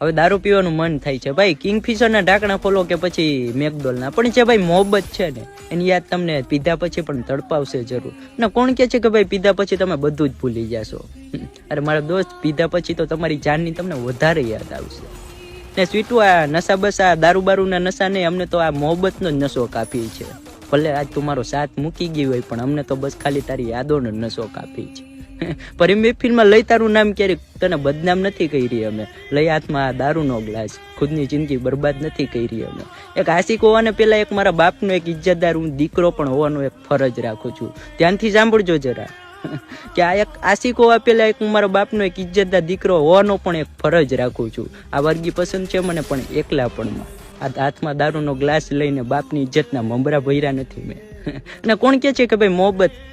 હવે દારૂ પીવાનું મન થાય છે ભાઈ, કિંગફિશરના ઢાંકણા ખોલો કે પછી મેકડોલના, પણ જે ભાઈ મોહબ્બત છે ને એની યાદ તમને પીધા પછી પણ તડપાવશે જરૂર. ને કોણ કહે છે કે ભાઈ પીધા પછી તમે બધું જ ભૂલી જશો? અરે મારા દોસ્ત, પીધા પછી તો તમારી જાનની તમને વધારે યાદ આવશે. ને સ્વીટુ, આ નશા બસ આ દારૂ બારૂના નશા નહીં, અમને તો આ મોહબ્બતનો જ નશો કાપી છે. ભલે આજ તું મારો સાથ મૂકી ગઈ હોય, પણ અમને તો બસ ખાલી તારી યાદોનો નશો કાપી છે. પર એમ ફિલ્મમાં લઈ તારું નામ ક્યારેક તને બદનામ નથી કરી અમે, લઈ હાથમાં દારૂનો ગ્લાસ, ખુદની જિંદગી બરબાદ નથી કરી અમે. એક આશિક હોવાને પહેલા એક મારા બાપનો એક ઇજ્જતદાર હું દીકરો પણ હોવાનો એક ફરજ રાખું છું. ધ્યાનથી સાંભળજો જરા કે આ એક આશિક હોવા પહેલા એક હું મારા બાપનો એક ઇજ્જતદાર દીકરો હોવાનો પણ એક ફરજ રાખું છું. આ વર્ગી પસંદ છે મને, પણ એકલાપણમાં આ હાથમાં દારૂનો ગ્લાસ લઈને બાપની ઇજ્જતના મમરા ભર્યા નથી મેં. અને કોણ કહે છે કે ભાઈ મોહબ્બત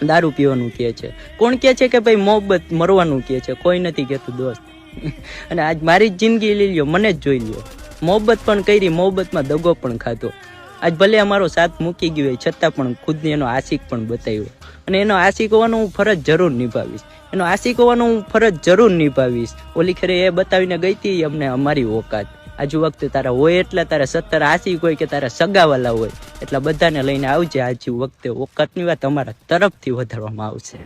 દારૂ પીવાનું કહે છે? કોણ કહે છે કે ભાઈ મોહબ્બત મરવાનું કહે છે? કોઈ નથી કહેતું દોસ્ત. અને આજ મારી જ જિંદગી લઈ લ્યો, મને જ જોઈ લ્યો. મોહબ્બત પણ કરી, મોહબ્બતમાં દગો પણ ખાધો. આજ ભલે અમારો સાથ મૂકી ગયો હોય, છતાં પણ ખુદને એનો આશિક પણ બતાવ્યો. અને એનો આશિક હોવાનો હું ફરજ જરૂર નિભાવીશ. એનો આશિક હોવાનો હું ફરજ જરૂર નિભાવીશ. ઓલી ખરે એ બતાવીને ગઈ હતી અમને અમારી ઓકાત. આજુ વખતે તારા હોય એટલા તારા 70 આશિક હોય કે તારા સગાવાલા હોય એટલા બધાને લઈને આવજે. આજુ વખતે ઓકાતની વાત અમારા તરફથી વધારવામાં આવશે.